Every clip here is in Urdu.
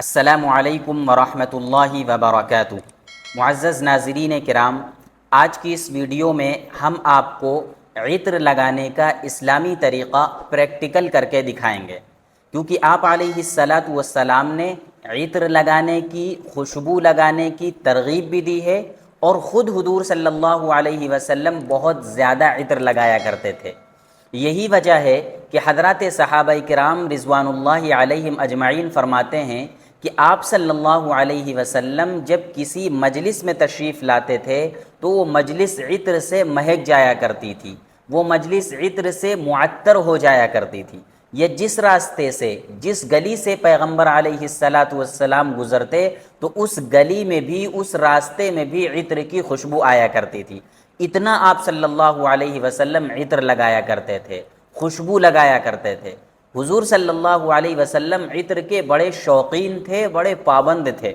السلام علیکم ورحمۃ اللہ وبرکاتہ۔ معزز ناظرین کرام، آج کی اس ویڈیو میں ہم آپ کو عطر لگانے کا اسلامی طریقہ پریکٹیکل کر کے دکھائیں گے، کیونکہ آپ علیہ الصلاۃ والسلام نے عطر لگانے کی، خوشبو لگانے کی ترغیب بھی دی ہے، اور خود حضور صلی اللہ علیہ وسلم بہت زیادہ عطر لگایا کرتے تھے۔ یہی وجہ ہے کہ حضرات صحابہ کرام رضوان اللہ علیہم اجمعین فرماتے ہیں کہ آپ صلی اللہ علیہ وسلم جب کسی مجلس میں تشریف لاتے تھے تو وہ مجلس عطر سے مہک جایا کرتی تھی، وہ مجلس عطر سے معطر ہو جایا کرتی تھی۔ یہ جس راستے سے، جس گلی سے پیغمبر علیہ الصلاۃ والسلام گزرتے تو اس گلی میں بھی، اس راستے میں بھی عطر کی خوشبو آیا کرتی تھی۔ اتنا آپ صلی اللہ علیہ وسلم عطر لگایا کرتے تھے، خوشبو لگایا کرتے تھے۔ حضور صلی اللہ علیہ وسلم عطر کے بڑے شوقین تھے، بڑے پابند تھے،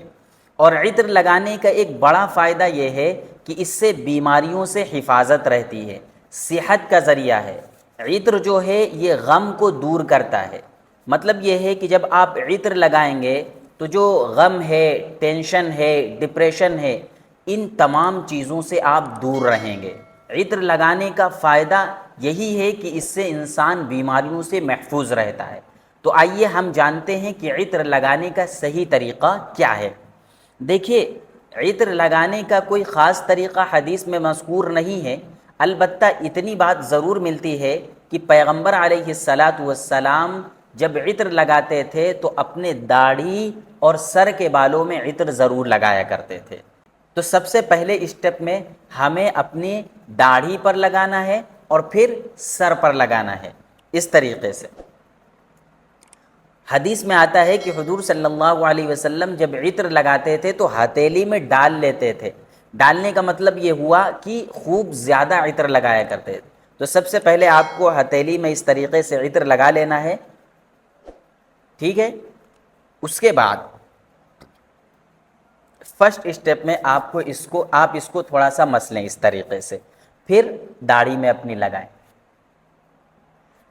اور عطر لگانے کا ایک بڑا فائدہ یہ ہے کہ اس سے بیماریوں سے حفاظت رہتی ہے، صحت کا ذریعہ ہے۔ عطر جو ہے یہ غم کو دور کرتا ہے۔ مطلب یہ ہے کہ جب آپ عطر لگائیں گے تو جو غم ہے، ٹینشن ہے، ڈپریشن ہے، ان تمام چیزوں سے آپ دور رہیں گے۔ عطر لگانے کا فائدہ یہی ہے کہ اس سے انسان بیماریوں سے محفوظ رہتا ہے۔ تو آئیے ہم جانتے ہیں کہ عطر لگانے کا صحیح طریقہ کیا ہے۔ دیکھیے، عطر لگانے کا کوئی خاص طریقہ حدیث میں مذکور نہیں ہے، البتہ اتنی بات ضرور ملتی ہے کہ پیغمبر علیہ الصلاۃ والسلام جب عطر لگاتے تھے تو اپنے داڑھی اور سر کے بالوں میں عطر ضرور لگایا کرتے تھے۔ تو سب سے پہلے اسٹیپ میں ہمیں اپنی داڑھی پر لگانا ہے اور پھر سر پر لگانا ہے، اس طریقے سے۔ حدیث میں آتا ہے کہ حضور صلی اللہ علیہ وسلم جب عطر لگاتے تھے تو ہتھیلی میں ڈال لیتے تھے۔ ڈالنے کا مطلب یہ ہوا کہ خوب زیادہ عطر لگایا کرتے تھے۔ تو سب سے پہلے آپ کو ہتھیلی میں اس طریقے سے عطر لگا لینا ہے، ٹھیک ہے۔ اس کے بعد فرسٹ اسٹیپ میں آپ اس کو تھوڑا سا مس لیں اس طریقے سے، پھر داڑھی میں اپنی لگائیں۔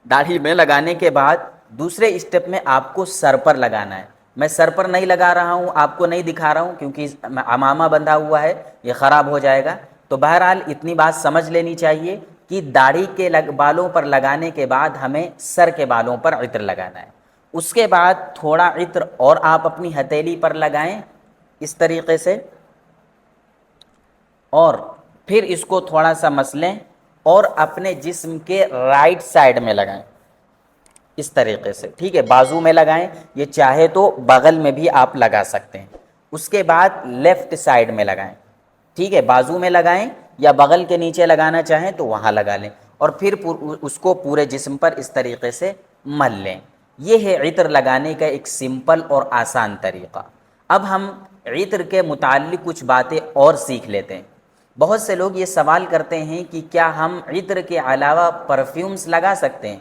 داڑھی میں لگانے کے بعد دوسرے اسٹیپ میں آپ کو سر پر لگانا ہے۔ میں سر پر نہیں لگا رہا ہوں، آپ کو نہیں دکھا رہا ہوں کیونکہ عمامہ بندھا ہوا ہے، یہ خراب ہو جائے گا۔ تو بہرحال اتنی بات سمجھ لینی چاہیے کہ داڑھی کے بالوں پر لگانے کے بعد ہمیں سر کے بالوں پر عطر لگانا ہے۔ اس کے بعد تھوڑا عطر اور آپ اپنی ہتھیلی پر لگائیں اس طریقے سے، اور پھر اس کو تھوڑا سا مس لیں اور اپنے جسم کے رائٹ سائڈ میں لگائیں اس طریقے سے، ٹھیک ہے۔ بازو میں لگائیں، یہ چاہے تو بغل میں بھی آپ لگا سکتے ہیں۔ اس کے بعد لیفٹ سائڈ میں لگائیں، ٹھیک ہے۔ بازو میں لگائیں یا بغل کے نیچے لگانا چاہیں تو وہاں لگا لیں، اور پھر اس کو پورے جسم پر اس طریقے سے مل لیں۔ یہ ہے عطر لگانے کا ایک سمپل اور آسان طریقہ۔ اب ہم عطر کے متعلق کچھ باتیں اور سیکھ لیتے ہیں۔ بہت سے لوگ یہ سوال کرتے ہیں کہ کیا ہم عطر کے علاوہ پرفیومز لگا سکتے ہیں؟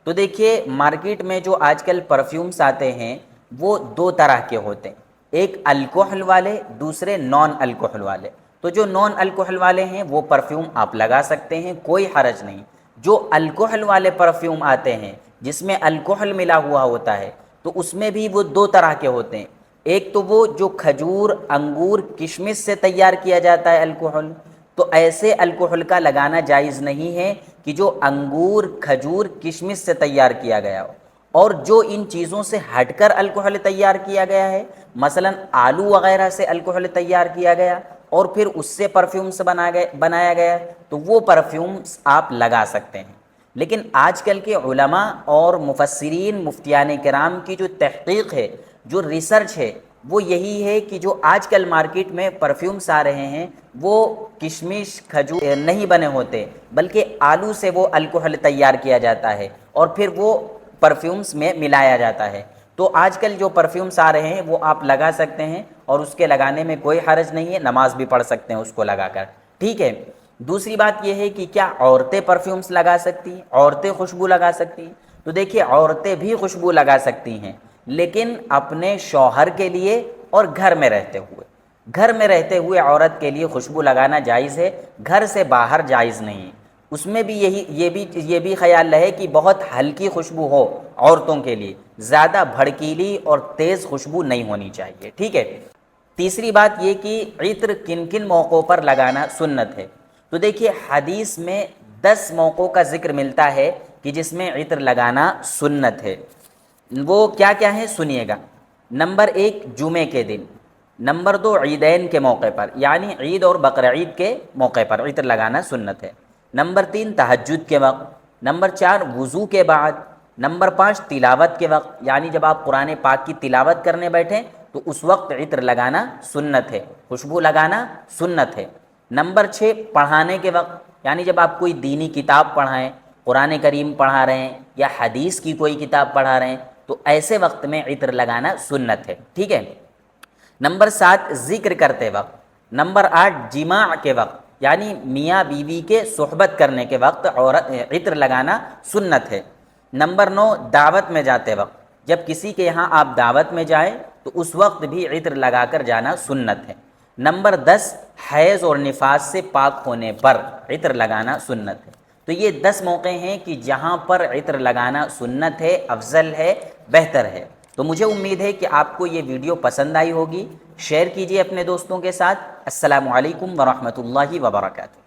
تو دیکھیے، مارکیٹ میں جو آج کل پرفیومز آتے ہیں وہ دو طرح کے ہوتے ہیں، ایک الکحل والے، دوسرے نان الکحل والے۔ تو جو نان الکحل والے ہیں وہ پرفیوم آپ لگا سکتے ہیں، کوئی حرج نہیں۔ جو الکحل والے پرفیوم آتے ہیں جس میں الکحل ملا ہوا ہوتا ہے تو اس میں بھی وہ دو طرح کے ہوتے ہیں۔ ایک تو وہ جو کھجور، انگور، کشمش سے تیار کیا جاتا ہے الکحل، تو ایسے الکحل کا لگانا جائز نہیں ہے کہ جو انگور، کھجور، کشمش سے تیار کیا گیا ہو۔ اور جو ان چیزوں سے ہٹ کر الکحل تیار کیا گیا ہے، مثلا آلو وغیرہ سے الکحل تیار کیا گیا اور پھر اس سے پرفیومز بنایا گیا، تو وہ پرفیومز آپ لگا سکتے ہیں۔ لیکن آج کل کے علماء اور مفسرین، مفتیان کرام کی جو تحقیق ہے، جو ریسرچ ہے، وہ یہی ہے کہ جو آج کل مارکیٹ میں پرفیومز آ رہے ہیں وہ کشمش، کھجور نہیں بنے ہوتے، بلکہ آلو سے وہ الکحل تیار کیا جاتا ہے اور پھر وہ پرفیومز میں ملایا جاتا ہے۔ تو آج کل جو پرفیومز آ رہے ہیں وہ آپ لگا سکتے ہیں، اور اس کے لگانے میں کوئی حرج نہیں ہے، نماز بھی پڑھ سکتے ہیں اس کو لگا کر، ٹھیک ہے۔ دوسری بات یہ ہے کہ کیا عورتیں پرفیومز لگا سکتی ہیں، عورتیں خوشبو لگا سکتی ہیں؟ تو دیکھیے، عورتیں بھی خوشبو لگا سکتی ہیں، لیکن اپنے شوہر کے لیے اور گھر میں رہتے ہوئے۔ گھر میں رہتے ہوئے عورت کے لیے خوشبو لگانا جائز ہے، گھر سے باہر جائز نہیں ہے۔ اس میں بھی یہ بھی خیال رہے کہ بہت ہلکی خوشبو ہو عورتوں کے لیے، زیادہ بھڑکیلی اور تیز خوشبو نہیں ہونی چاہیے، ٹھیک ہے۔ تیسری بات یہ کہ عطر کن کن موقعوں پر لگانا سنت ہے، تو دیکھیے حدیث میں 10 موقعوں کا ذکر ملتا ہے کہ جس میں عطر لگانا سنت ہے۔ وہ کیا کیا ہیں سنیے گا۔ نمبر 1 جمعے کے دن، نمبر 2 عیدین کے موقع پر، یعنی عید اور بقرعید کے موقع پر عطر لگانا سنت ہے۔ نمبر 3 تہجد کے وقت، نمبر 4 وضو کے بعد، نمبر 5 تلاوت کے وقت، یعنی جب آپ قرآن پاک کی تلاوت کرنے بیٹھیں تو اس وقت عطر لگانا سنت ہے، خوشبو لگانا سنت ہے۔ نمبر 6 پڑھانے کے وقت، یعنی جب آپ کوئی دینی کتاب پڑھائیں، قرآن کریم پڑھا رہے ہیں یا حدیث کی کوئی کتاب پڑھا رہے ہیں تو ایسے وقت میں عطر لگانا سنت ہے، ٹھیک ہے۔ نمبر 7 ذکر کرتے وقت، نمبر 8 جماع کے وقت، یعنی میاں بیوی کے صحبت کرنے کے وقت عطر لگانا سنت ہے۔ نمبر 9 دعوت میں جاتے وقت، جب کسی کے یہاں آپ دعوت میں جائیں تو اس وقت بھی عطر لگا کر جانا سنت ہے۔ نمبر 10 حیض اور نفاس سے پاک ہونے پر عطر لگانا سنت ہے۔ تو یہ 10 موقع ہیں کہ جہاں پر عطر لگانا سنت ہے، افضل ہے، بہتر ہے۔ تو مجھے امید ہے کہ آپ کو یہ ویڈیو پسند آئی ہوگی، شیئر کیجئے اپنے دوستوں کے ساتھ۔ السلام علیکم ورحمۃ اللہ وبرکاتہ۔